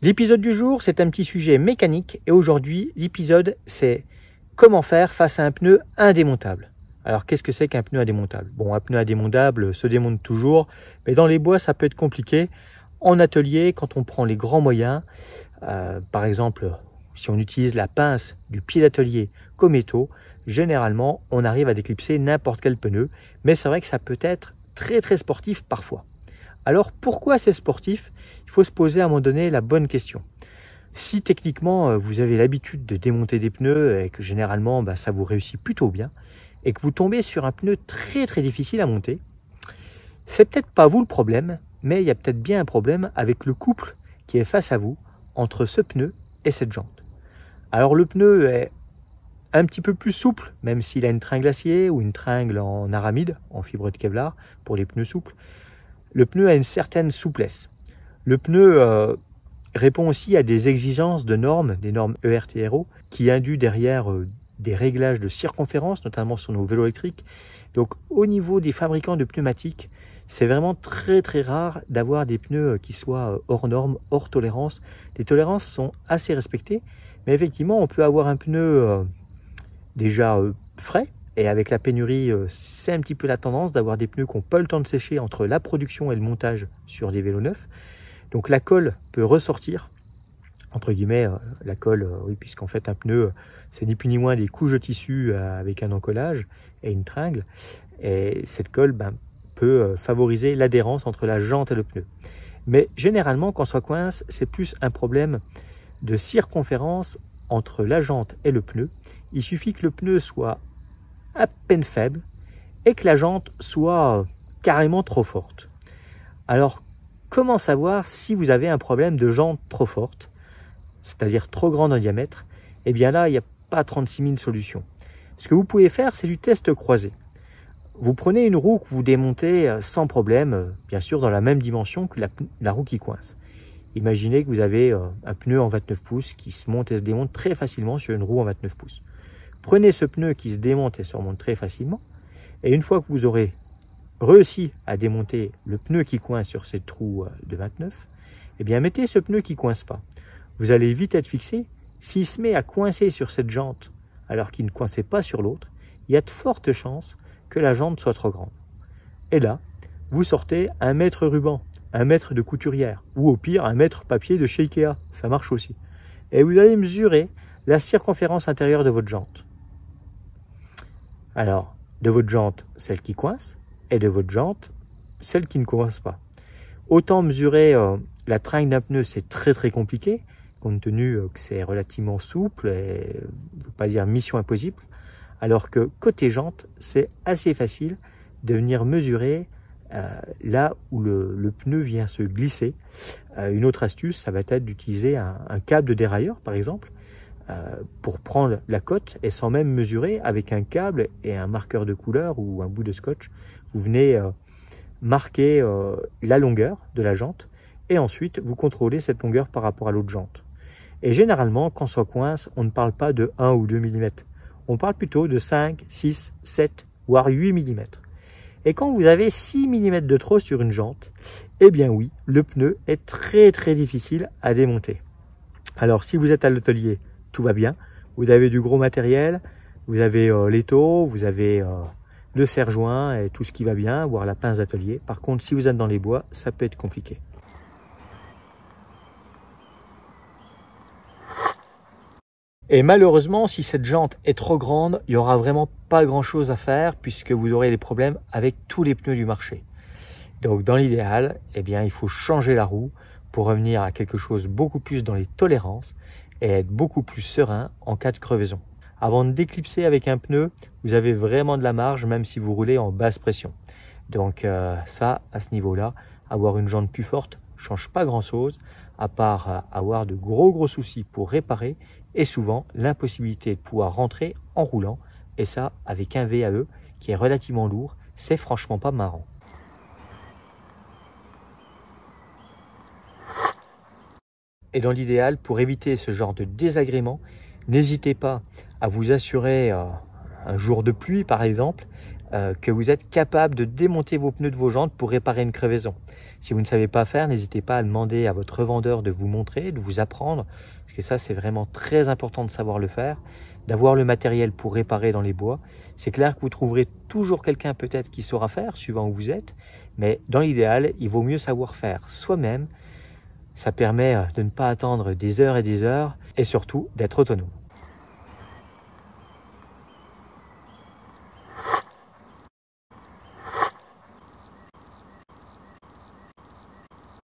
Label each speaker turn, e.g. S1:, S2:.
S1: L'épisode du jour, c'est un petit sujet mécanique et aujourd'hui, l'épisode, c'est comment faire face à un pneu indémontable. Alors, qu'est-ce que c'est qu'un pneu indémontable? Bon, un pneu indémontable se démonte toujours, mais dans les bois, ça peut être compliqué. En atelier, quand on prend les grands moyens, par exemple, si on utilise la pince du pied d'atelier Cometo, généralement, on arrive à déclipser n'importe quel pneu, mais c'est vrai que ça peut être très sportif parfois. Alors pourquoi c'est sportif? Il faut se poser à un moment donné la bonne question. Si techniquement vous avez l'habitude de démonter des pneus et que généralement ça vous réussit plutôt bien et que vous tombez sur un pneu très difficile à monter, c'est peut-être pas vous le problème, mais il y a peut-être bien un problème avec le couple qui est face à vous entre ce pneu et cette jante. Alors le pneu est un petit peu plus souple, même s'il a une tringle acier ou une tringle en aramide, en fibre de Kevlar pour les pneus souples. Le pneu a une certaine souplesse. Le pneu répond aussi à des exigences de normes, des normes ERTRO, qui induisent derrière des réglages de circonférence, notamment sur nos vélos électriques. Donc au niveau des fabricants de pneumatiques, c'est vraiment très rare d'avoir des pneus qui soient hors normes, hors tolérance. Les tolérances sont assez respectées, mais effectivement on peut avoir un pneu déjà frais. Et avec la pénurie, c'est un petit peu la tendance d'avoir des pneus qui n'ont pas le temps de sécher entre la production et le montage sur des vélos neufs. Donc la colle peut ressortir, entre guillemets, la colle, oui, puisqu'en fait un pneu, c'est ni plus ni moins des couches de tissu avec un encollage et une tringle. Et cette colle peut favoriser l'adhérence entre la jante et le pneu. Mais généralement, quand ça coince, c'est plus un problème de circonférence entre la jante et le pneu. Il suffit que le pneu soit à peine faible et que la jante soit carrément trop forte. Alors, comment savoir si vous avez un problème de jante trop forte, c'est-à-dire trop grande en diamètre? Eh bien là, il n'y a pas 36 000 solutions. Ce que vous pouvez faire, c'est du test croisé. Vous prenez une roue que vous démontez sans problème, bien sûr dans la même dimension que la roue qui coince. Imaginez que vous avez un pneu en 29 pouces qui se monte et se démonte très facilement sur une roue en 29 pouces. Prenez ce pneu qui se démonte et se remonte très facilement, et une fois que vous aurez réussi à démonter le pneu qui coince sur cette roue de 29, eh bien mettez ce pneu qui ne coince pas. Vous allez vite être fixé. S'il se met à coincer sur cette jante alors qu'il ne coinçait pas sur l'autre, il y a de fortes chances que la jante soit trop grande. Et là, vous sortez un mètre ruban, un mètre de couturière, ou au pire un mètre papier de chez Ikea, ça marche aussi. Et vous allez mesurer la circonférence intérieure de votre jante. Alors, de votre jante, celle qui coince, et de votre jante, celle qui ne coince pas. Autant mesurer la tringle d'un pneu, c'est très compliqué, compte tenu que c'est relativement souple, et je ne veux pas dire mission impossible, alors que côté jante, c'est assez facile de venir mesurer là où le pneu vient se glisser. Une autre astuce, ça va être d'utiliser un câble de dérailleur, par exemple, pour prendre la cote et sans même mesurer avec un câble et un marqueur de couleur ou un bout de scotch, vous venez marquer la longueur de la jante et ensuite vous contrôlez cette longueur par rapport à l'autre jante. Et généralement, quand ça coince, on ne parle pas de 1 ou 2 mm, on parle plutôt de 5, 6, 7, voire 8 mm. Et quand vous avez 6 mm de trop sur une jante, eh bien oui, le pneu est très difficile à démonter. Alors si vous êtes à l'atelier, tout va bien, vous avez du gros matériel, vous avez l'étau, vous avez le serre-joint et tout ce qui va bien, voire la pince d'atelier. Par contre, si vous êtes dans les bois, ça peut être compliqué. Et malheureusement, si cette jante est trop grande, il n'y aura vraiment pas grand chose à faire puisque vous aurez des problèmes avec tous les pneus du marché. Donc dans l'idéal, eh bien, il faut changer la roue pour revenir à quelque chose beaucoup plus dans les tolérances et être beaucoup plus serein en cas de crevaison. Avant de déclipser avec un pneu, vous avez vraiment de la marge même si vous roulez en basse pression. Donc ça, à ce niveau-là, avoir une jante plus forte ne change pas grand-chose à part avoir de gros soucis pour réparer et souvent l'impossibilité de pouvoir rentrer en roulant. Et ça, avec un VAE qui est relativement lourd, c'est franchement pas marrant. Et dans l'idéal, pour éviter ce genre de désagrément, n'hésitez pas à vous assurer un jour de pluie par exemple, que vous êtes capable de démonter vos pneus de vos jantes pour réparer une crevaison. Si vous ne savez pas faire, n'hésitez pas à demander à votre revendeur de vous montrer, de vous apprendre, parce que ça c'est vraiment très important de savoir le faire, d'avoir le matériel pour réparer dans les bois. C'est clair que vous trouverez toujours quelqu'un peut-être qui saura faire, suivant où vous êtes, mais dans l'idéal, il vaut mieux savoir faire soi-même. Ça permet de ne pas attendre des heures et surtout d'être autonome.